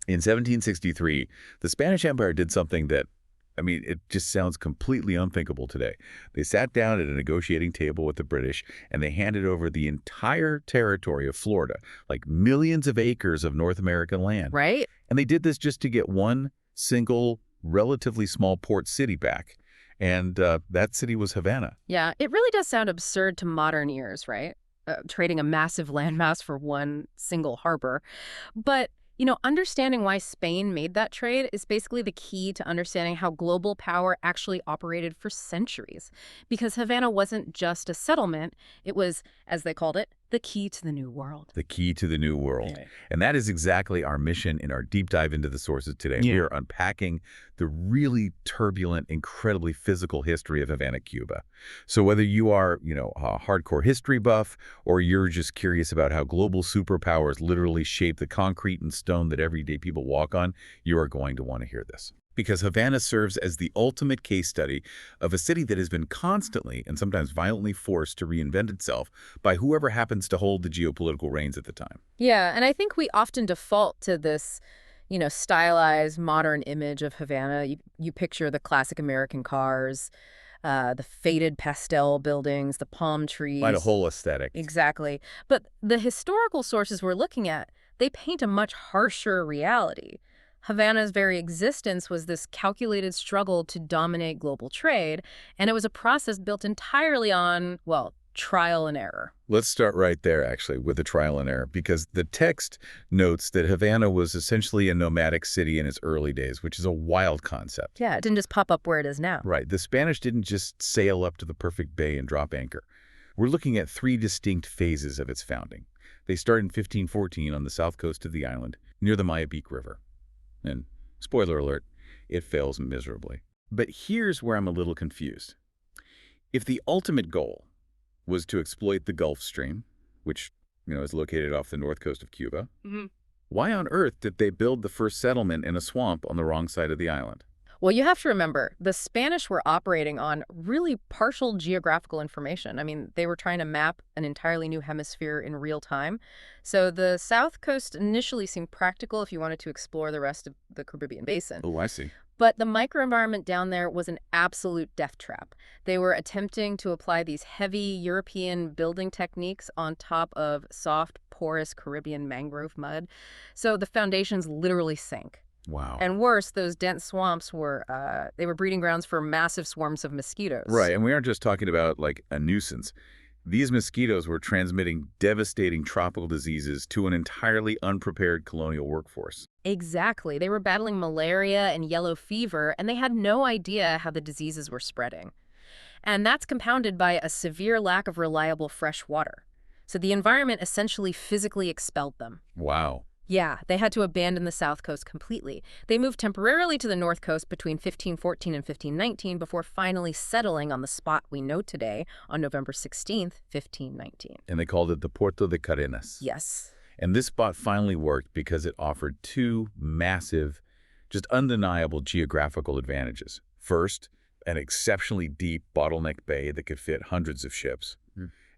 In 1763, the Spanish Empire did something that, I mean, it just sounds completely unthinkable today. They sat down at a negotiating table with the British, and they handed over the entire territory of Florida, like millions of acres of North American land. Right? And they did this just to get one single, relatively small port city back. And that city was Havana. Yeah, it really does sound absurd to modern ears, right? Trading a massive landmass for one single harbor. But, understanding why Spain made that trade is basically the key to understanding how global power actually operated for centuries. Because Havana wasn't just a settlement, it was, as they called it, the key to the New World. The key to the New World. Right. And that is exactly our mission in our deep dive into the sources today. Yeah. We are unpacking the really turbulent, incredibly physical history of Havana, Cuba. So whether you are, a hardcore history buff, or you're just curious about how global superpowers literally shape the concrete and stone that everyday people walk on, you are going to want to hear this. Because Havana serves as the ultimate case study of a city that has been constantly and sometimes violently forced to reinvent itself by whoever happens to hold the geopolitical reins at the time. Yeah, and I think we often default to this, stylized modern image of Havana. You picture the classic American cars, the faded pastel buildings, the palm trees. By the whole aesthetic. Exactly. But the historical sources we're looking at, they paint a much harsher reality. Havana's very existence was this calculated struggle to dominate global trade, and it was a process built entirely on, well, trial and error. Let's start right there, actually, with the trial and error, because the text notes that Havana was essentially a nomadic city in its early days, which is a wild concept. Yeah, it didn't just pop up where it is now. Right. The Spanish didn't just sail up to the perfect bay and drop anchor. We're looking at three distinct phases of its founding. They start in 1514 on the south coast of the island, near the Mayabeque River. And spoiler alert, it fails miserably. But here's where I'm a little confused. If the ultimate goal was to exploit the Gulf Stream, which, is located off the north coast of Cuba, why on earth did they build the first settlement in a swamp on the wrong side of the island? Well, you have to remember, the Spanish were operating on really partial geographical information. I mean, they were trying to map an entirely new hemisphere in real time. So the South Coast initially seemed practical if you wanted to explore the rest of the Caribbean basin. Oh, I see. But the microenvironment down there was an absolute death trap. They were attempting to apply these heavy European building techniques on top of soft, porous Caribbean mangrove mud. So the foundations literally sank. Wow. And worse, those dense swamps were breeding grounds for massive swarms of mosquitoes. Right, and we aren't just talking about, like, a nuisance. These mosquitoes were transmitting devastating tropical diseases to an entirely unprepared colonial workforce. Exactly. They were battling malaria and yellow fever, and they had no idea how the diseases were spreading. And that's compounded by a severe lack of reliable fresh water. So the environment essentially physically expelled them. Wow. Yeah, they had to abandon the South Coast completely. They moved temporarily to the North Coast between 1514 and 1519 before finally settling on the spot we know today on November 16th, 1519. And they called it the Puerto de Cadenas. Yes. And this spot finally worked because it offered two massive, just undeniable geographical advantages. First, an exceptionally deep bottleneck bay that could fit hundreds of ships.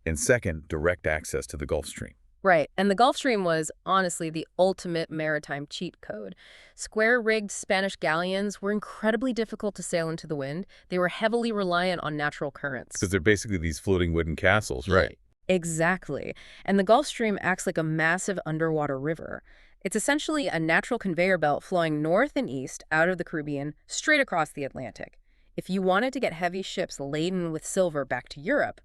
And second, direct access to the Gulf Stream. Right, and the Gulf Stream was, honestly, the ultimate maritime cheat code. Square-rigged Spanish galleons were incredibly difficult to sail into the wind. They were heavily reliant on natural currents. Because they're basically these floating wooden castles, right? Exactly. And the Gulf Stream acts like a massive underwater river. It's essentially a natural conveyor belt flowing north and east out of the Caribbean straight across the Atlantic. If you wanted to get heavy ships laden with silver back to Europe,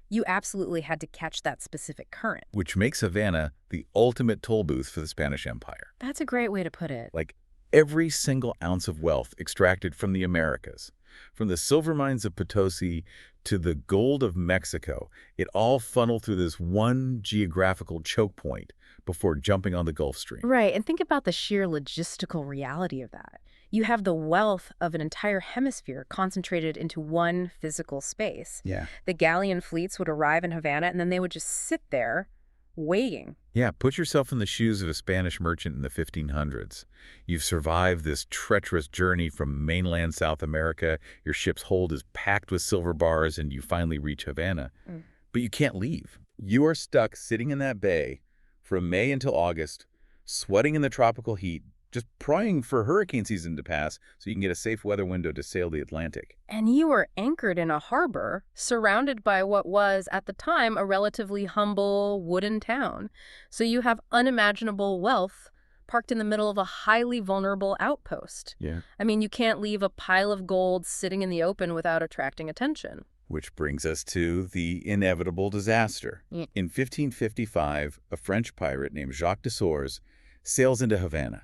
you absolutely had to catch that specific current. Which makes Havana the ultimate toll booth for the Spanish Empire. That's a great way to put it. Like, every single ounce of wealth extracted from the Americas, from the silver mines of Potosi to the gold of Mexico, it all funneled through this one geographical choke point before jumping on the Gulf Stream. Right, and think about the sheer logistical reality of that. You have the wealth of an entire hemisphere concentrated into one physical space. Yeah. The galleon fleets would arrive in Havana, and then they would just sit there waiting. Yeah, put yourself in the shoes of a Spanish merchant in the 1500s. You've survived this treacherous journey from mainland South America. Your ship's hold is packed with silver bars, and you finally reach Havana. But you can't leave. You are stuck sitting in that bay from May until August, sweating in the tropical heat, just prying for hurricane season to pass so you can get a safe weather window to sail the Atlantic. And you were anchored in a harbor, surrounded by what was, at the time, a relatively humble wooden town. So you have unimaginable wealth parked in the middle of a highly vulnerable outpost. Yeah. I mean, you can't leave a pile of gold sitting in the open without attracting attention. Which brings us to the inevitable disaster. Mm. In 1555, a French pirate named Jacques de Sores sails into Havana,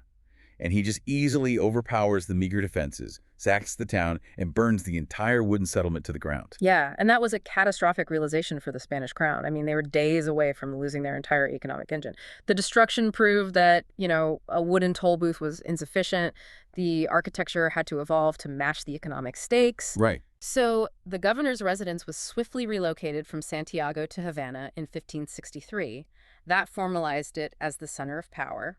and he just easily overpowers the meager defenses, sacks the town, and burns the entire wooden settlement to the ground. Yeah, and that was a catastrophic realization for the Spanish crown. I mean, they were days away from losing their entire economic engine. The destruction proved that, a wooden toll booth was insufficient. The architecture had to evolve to match the economic stakes. Right. So the governor's residence was swiftly relocated from Santiago to Havana in 1563. That formalized it as the center of power.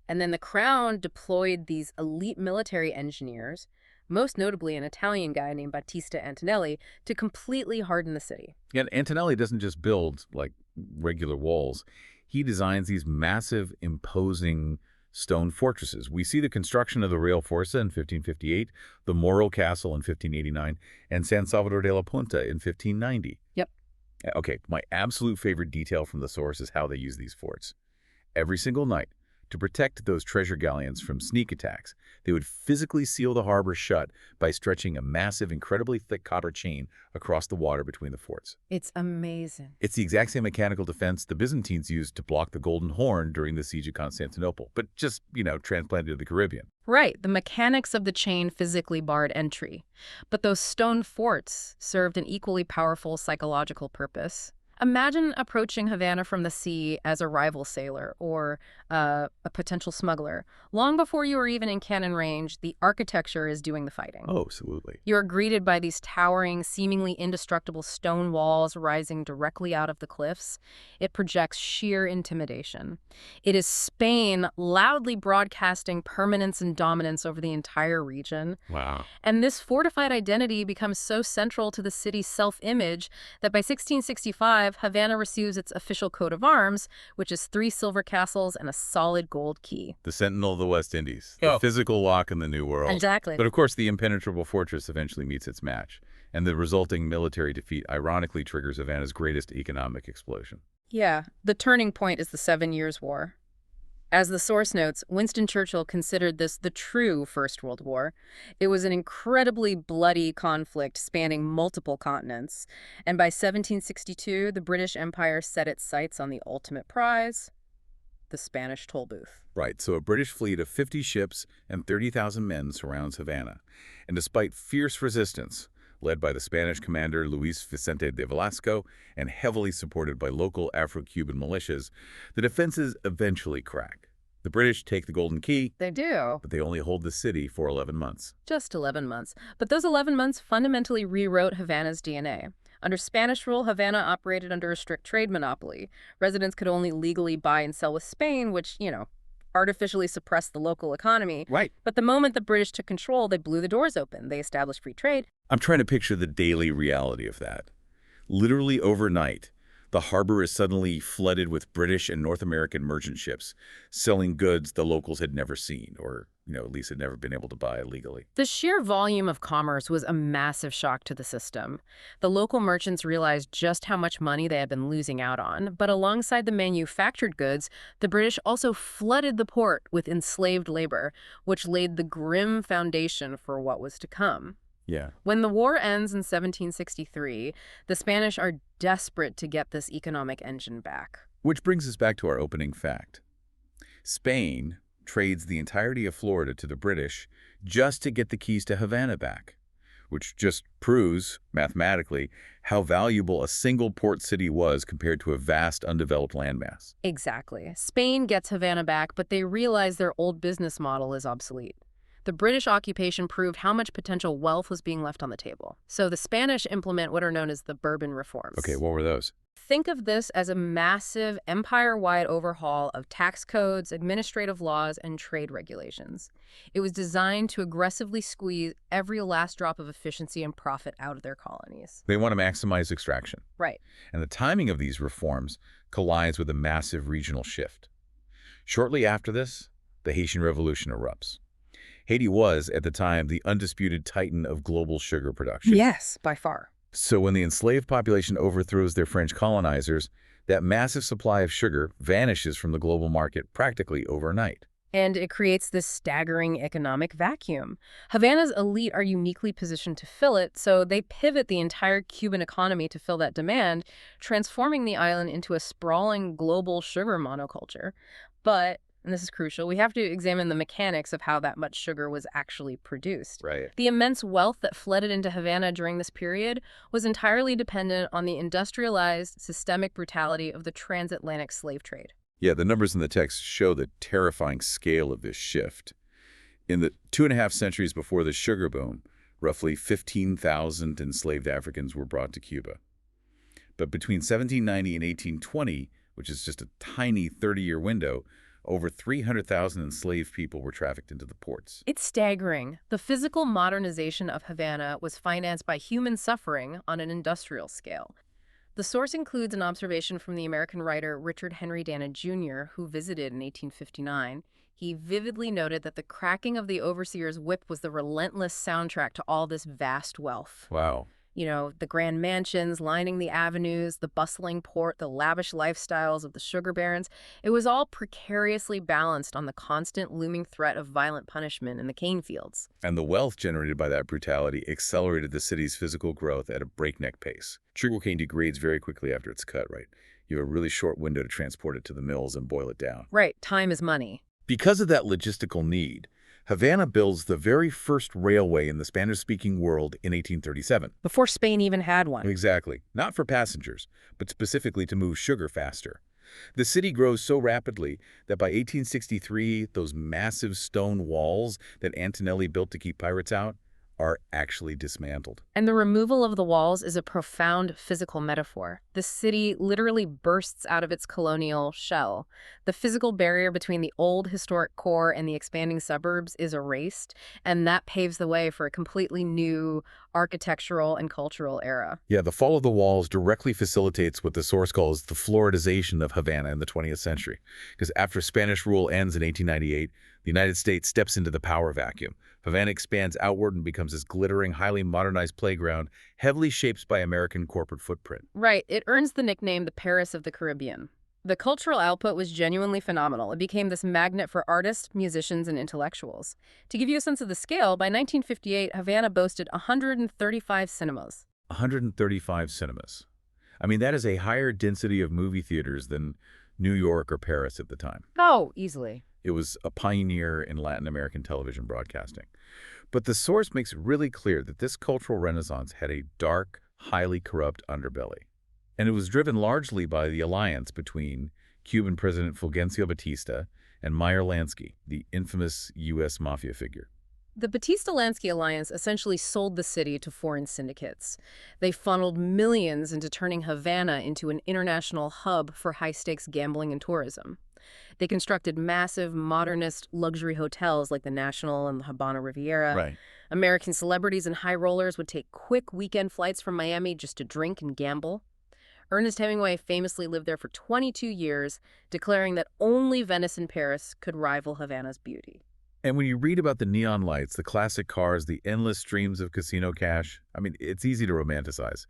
And then the crown deployed these elite military engineers, most notably an Italian guy named Battista Antonelli, to completely harden the city. Yet Antonelli doesn't just build, like, regular walls. He designs these massive, imposing stone fortresses. We see the construction of the Real Forza in 1558, the Moro Castle in 1589, and San Salvador de la Punta in 1590. Yep. Okay, my absolute favorite detail from the source is how they use these forts. Every single night, to protect those treasure galleons from sneak attacks, they would physically seal the harbor shut by stretching a massive, incredibly thick copper chain across the water between the forts. It's amazing. It's the exact same mechanical defense the Byzantines used to block the Golden Horn during the siege of Constantinople, but just, transplanted to the Caribbean. Right, the mechanics of the chain physically barred entry. But those stone forts served an equally powerful psychological purpose. Imagine approaching Havana from the sea as a rival sailor or a potential smuggler. Long before you are even in cannon range, the architecture is doing the fighting. Oh, absolutely. You're greeted by these towering, seemingly indestructible stone walls rising directly out of the cliffs. It projects sheer intimidation. It is Spain loudly broadcasting permanence and dominance over the entire region. Wow. And this fortified identity becomes so central to the city's self-image that by 1665, Havana receives its official coat of arms, which is 3 silver castles and a solid gold key. The Sentinel of the West Indies, the physical lock in the New World. Exactly. But of course, the impenetrable fortress eventually meets its match, and the resulting military defeat ironically triggers Havana's greatest economic explosion. Yeah, the turning point is the 7 Years' War. As the source notes, Winston Churchill considered this the true First World War. It was an incredibly bloody conflict spanning multiple continents. And by 1762, the British Empire set its sights on the ultimate prize, the Spanish toll booth. Right, so a British fleet of 50 ships and 30,000 men surrounds Havana. And despite fierce resistance, led by the Spanish commander Luis Vicente de Velasco and heavily supported by local Afro-Cuban militias, the defenses eventually crack. The British take the Golden Key, They do. but they only hold the city for 11 months. Just 11 months. But those 11 months fundamentally rewrote Havana's DNA. Under Spanish rule, Havana operated under a strict trade monopoly. Residents could only legally buy and sell with Spain, which, artificially suppressed the local economy. Right. But the moment the British took control, they blew the doors open. They established free trade. I'm trying to picture the daily reality of that. Literally overnight, the harbor is suddenly flooded with British and North American merchant ships selling goods the locals had never seen or, at least had never been able to buy legally. The sheer volume of commerce was a massive shock to the system. The local merchants realized just how much money they had been losing out on, but alongside the manufactured goods, the British also flooded the port with enslaved labor, which laid the grim foundation for what was to come. Yeah. When the war ends in 1763, the Spanish are desperate to get this economic engine back. Which brings us back to our opening fact. Spain trades the entirety of Florida to the British just to get the keys to Havana back, which just proves, mathematically, how valuable a single port city was compared to a vast undeveloped landmass. Exactly. Spain gets Havana back, but they realize their old business model is obsolete. The British occupation proved how much potential wealth was being left on the table. So the Spanish implement what are known as the Bourbon reforms. Okay, what were those? Think of this as a massive empire-wide overhaul of tax codes, administrative laws, and trade regulations. It was designed to aggressively squeeze every last drop of efficiency and profit out of their colonies. They want to maximize extraction. Right. And the timing of these reforms collides with a massive regional shift. Shortly after this, the Haitian Revolution erupts. Haiti was, at the time, the undisputed titan of global sugar production. Yes, by far. So when the enslaved population overthrows their French colonizers, that massive supply of sugar vanishes from the global market practically overnight. And it creates this staggering economic vacuum. Havana's elite are uniquely positioned to fill it, so they pivot the entire Cuban economy to fill that demand, transforming the island into a sprawling global sugar monoculture. But, and this is crucial, we have to examine the mechanics of how that much sugar was actually produced. Right. The immense wealth that flooded into Havana during this period was entirely dependent on the industrialized, systemic brutality of the transatlantic slave trade. Yeah, the numbers in the text show the terrifying scale of this shift. In the 2.5 centuries before the sugar boom, roughly 15,000 enslaved Africans were brought to Cuba. But between 1790 and 1820, which is just a tiny 30-year window, over 300,000 enslaved people were trafficked into the ports. It's staggering. The physical modernization of Havana was financed by human suffering on an industrial scale. The source includes an observation from the American writer Richard Henry Dana Jr., who visited in 1859. He vividly noted that the cracking of the overseer's whip was the relentless soundtrack to all this vast wealth. Wow. You know, the grand mansions lining the avenues, the bustling port, the lavish lifestyles of the sugar barons. It was all precariously balanced on the constant looming threat of violent punishment in the cane fields. And the wealth generated by that brutality accelerated the city's physical growth at a breakneck pace. Sugarcane degrades very quickly after it's cut, right? You have a really short window to transport it to the mills and boil it down. Right, time is money. Because of that logistical need, Havana builds the very first railway in the Spanish-speaking world in 1837. Before Spain even had one. Exactly. Not for passengers, but specifically to move sugar faster. The city grows so rapidly that by 1863, those massive stone walls that Antonelli built to keep pirates out are actually dismantled. And the removal of the walls is a profound physical metaphor. The city literally bursts out of its colonial shell. The physical barrier between the old historic core and the expanding suburbs is erased, and that paves the way for a completely new architectural and cultural era. Yeah, the fall of the walls directly facilitates what the source calls the Floridization of Havana in the 20th century. Because after Spanish rule ends in 1898, the United States steps into the power vacuum. Havana expands outward and becomes this glittering, highly modernized playground, heavily shaped by American corporate footprint. Right. It earns the nickname the Paris of the Caribbean. The cultural output was genuinely phenomenal. It became this magnet for artists, musicians, and intellectuals. To give you a sense of the scale, by 1958, Havana boasted 135 cinemas. 135 cinemas. I mean, that is a higher density of movie theaters than New York or Paris at the time. Oh, easily. It was a pioneer in Latin American television broadcasting. But the source makes it really clear that this cultural renaissance had a dark, highly corrupt underbelly. And it was driven largely by the alliance between Cuban President Fulgencio Batista and Meyer Lansky, the infamous U.S. mafia figure. The Batista-Lansky alliance essentially sold the city to foreign syndicates. They funneled millions into turning Havana into an international hub for high-stakes gambling and tourism. They constructed massive, modernist luxury hotels like the National and the Habana Riviera. Right. American celebrities and high rollers would take quick weekend flights from Miami just to drink and gamble. Ernest Hemingway famously lived there for 22 years, declaring that only Venice and Paris could rival Havana's beauty. And when you read about the neon lights, the classic cars, the endless streams of casino cash, I mean, it's easy to romanticize.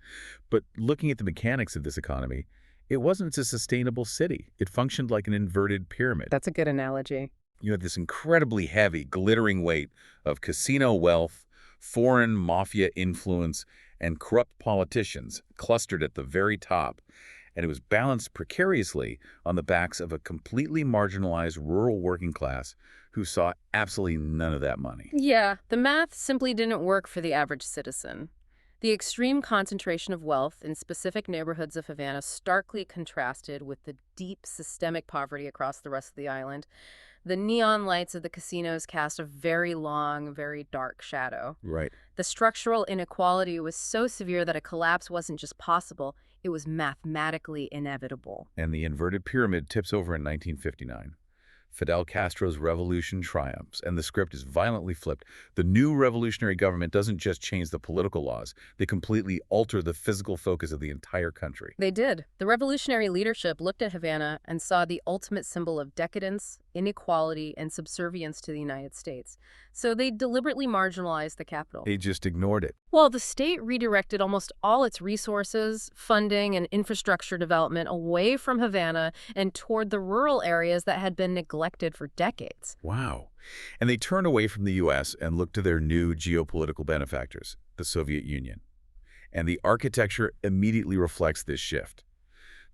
But looking at the mechanics of this economy, it wasn't a sustainable city. It functioned like an inverted pyramid. That's a good analogy. You had this incredibly heavy, glittering weight of casino wealth, foreign mafia influence, and corrupt politicians clustered at the very top. And it was balanced precariously on the backs of a completely marginalized rural working class who saw absolutely none of that money. Yeah, the math simply didn't work for the average citizen. The extreme concentration of wealth in specific neighborhoods of Havana starkly contrasted with the deep systemic poverty across the rest of the island. The neon lights of the casinos cast a very long, very dark shadow. Right. The structural inequality was so severe that a collapse wasn't just possible, it was mathematically inevitable. And the inverted pyramid tips over in 1959. Fidel Castro's revolution triumphs, and the script is violently flipped. The new revolutionary government doesn't just change the political laws, they completely alter the physical focus of the entire country. They did. The revolutionary leadership looked at Havana and saw the ultimate symbol of decadence, inequality, and subservience to the United States. So they deliberately marginalized the capital. They just ignored it. Well, the state redirected almost all its resources, funding, and infrastructure development away from Havana and toward the rural areas that had been neglected for decades. Wow. And they turned away from the U.S. and looked to their new geopolitical benefactors, the Soviet Union. And the architecture immediately reflects this shift.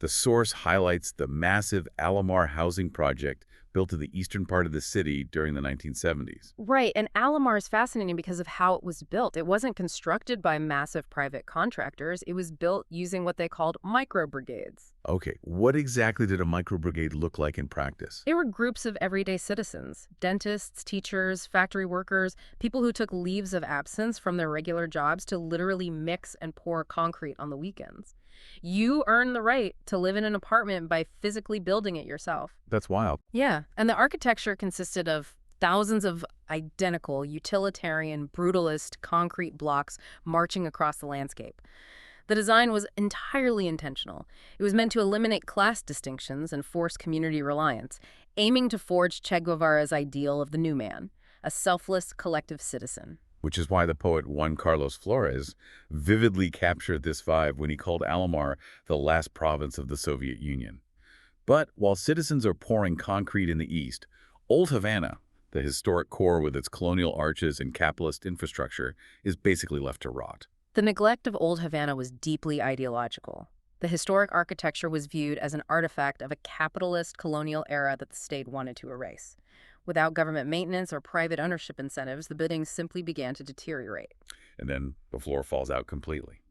The source highlights the massive Alomar housing project built in the eastern part of the city during the 1970s. Right, and Alomar is fascinating because of how it was built. It wasn't constructed by massive private contractors. It was built using what they called micro-brigades. Okay, what exactly did a microbrigade look like in practice? They were groups of everyday citizens, dentists, teachers, factory workers, people who took leaves of absence from their regular jobs to literally mix and pour concrete on the weekends. You earn the right to live in an apartment by physically building it yourself. That's wild. Yeah, and the architecture consisted of thousands of identical, utilitarian, brutalist concrete blocks marching across the landscape. The design was entirely intentional. It was meant to eliminate class distinctions and force community reliance, aiming to forge Che Guevara's ideal of the new man, a selfless collective citizen. Which is why the poet Juan Carlos Flores vividly captured this vibe when he called Alomar the last province of the Soviet Union. But while citizens are pouring concrete in the east, Old Havana, the historic core with its colonial arches and capitalist infrastructure, is basically left to rot. The neglect of Old Havana was deeply ideological. The historic architecture was viewed as an artifact of a capitalist colonial era that the state wanted to erase. Without government maintenance or private ownership incentives, the buildings simply began to deteriorate. And then the floor falls out completely.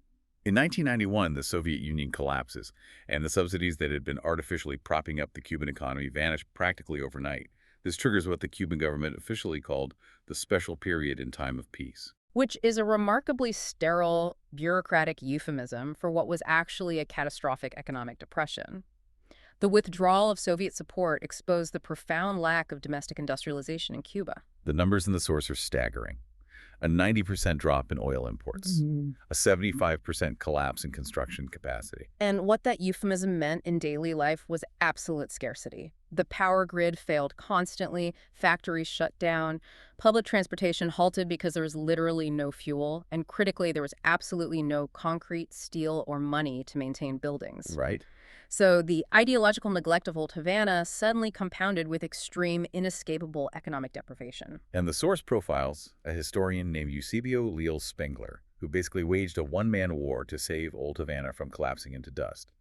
In 1991, the Soviet Union collapses, and the subsidies that had been artificially propping up the Cuban economy vanish practically overnight. This triggers what the Cuban government officially called the special period in time of peace. Which is a remarkably sterile, bureaucratic euphemism for what was actually a catastrophic economic depression. The withdrawal of Soviet support exposed the profound lack of domestic industrialization in Cuba. The numbers in the source are staggering. A 90% drop in oil imports, a 75% collapse in construction capacity. And what that euphemism meant in daily life was absolute scarcity. The power grid failed constantly, factories shut down, public transportation halted because there was literally no fuel, and critically, there was absolutely no concrete, steel, or money to maintain buildings. Right. So the ideological neglect of Old Havana suddenly compounded with extreme, inescapable economic deprivation. And the source profiles a historian named Eusebio Leal Spengler, who basically waged a one-man war to save Old Havana from collapsing into dust.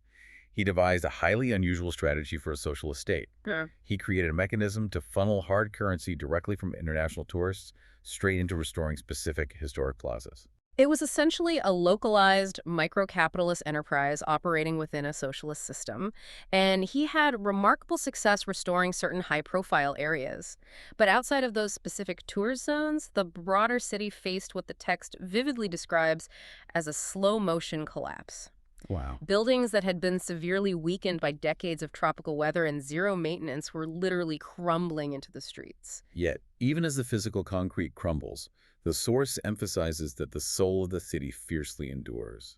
He devised a highly unusual strategy for a socialist state. Yeah. He created a mechanism to funnel hard currency directly from international tourists straight into restoring specific historic plazas. It was essentially a localized micro-capitalist enterprise operating within a socialist system, and he had remarkable success restoring certain high-profile areas. But outside of those specific tourist zones, the broader city faced what the text vividly describes as a slow-motion collapse. Wow. Buildings that had been severely weakened by decades of tropical weather and zero maintenance were literally crumbling into the streets. Yet, even as the physical concrete crumbles, the source emphasizes that the soul of the city fiercely endures.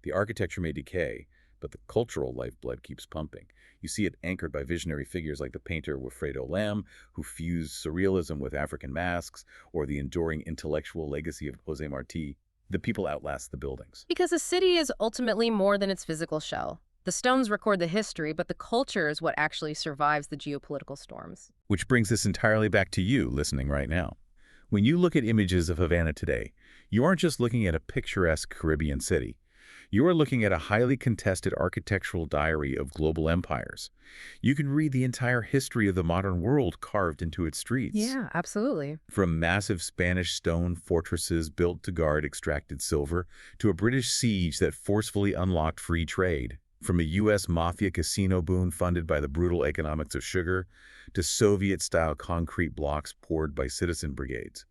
The architecture may decay, but the cultural lifeblood keeps pumping. You see it anchored by visionary figures like the painter Wilfredo Lam, who fused surrealism with African masks, or the enduring intellectual legacy of José Martí. The people outlast the buildings. Because a city is ultimately more than its physical shell. The stones record the history, but the culture is what actually survives the geopolitical storms. Which brings this entirely back to you listening right now. When you look at images of Havana today, you aren't just looking at a picturesque Caribbean city. You are looking at a highly contested architectural diary of global empires. You can read the entire history of the modern world carved into its streets. Yeah, absolutely. From massive Spanish stone fortresses built to guard extracted silver, to a British siege that forcefully unlocked free trade. From a U.S. mafia casino boom funded by the brutal economics of sugar, to Soviet-style concrete blocks poured by citizen brigades.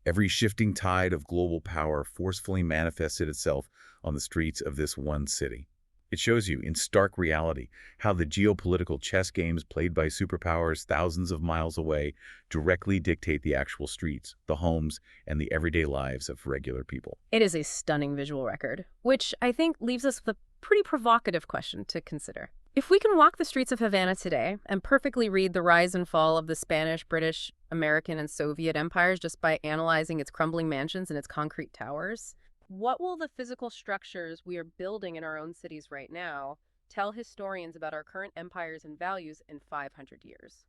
Every shifting tide of global power forcefully manifested itself on the streets of this one city. It shows you, in stark reality, how the geopolitical chess games played by superpowers thousands of miles away directly dictate the actual streets, the homes, and the everyday lives of regular people. It is a stunning visual record, which I think leaves us with a pretty provocative question to consider. If we can walk the streets of Havana today and perfectly read the rise and fall of the Spanish, British, American, and Soviet empires just by analyzing its crumbling mansions and its concrete towers, what will the physical structures we are building in our own cities right now tell historians about our current empires and values in 500 years?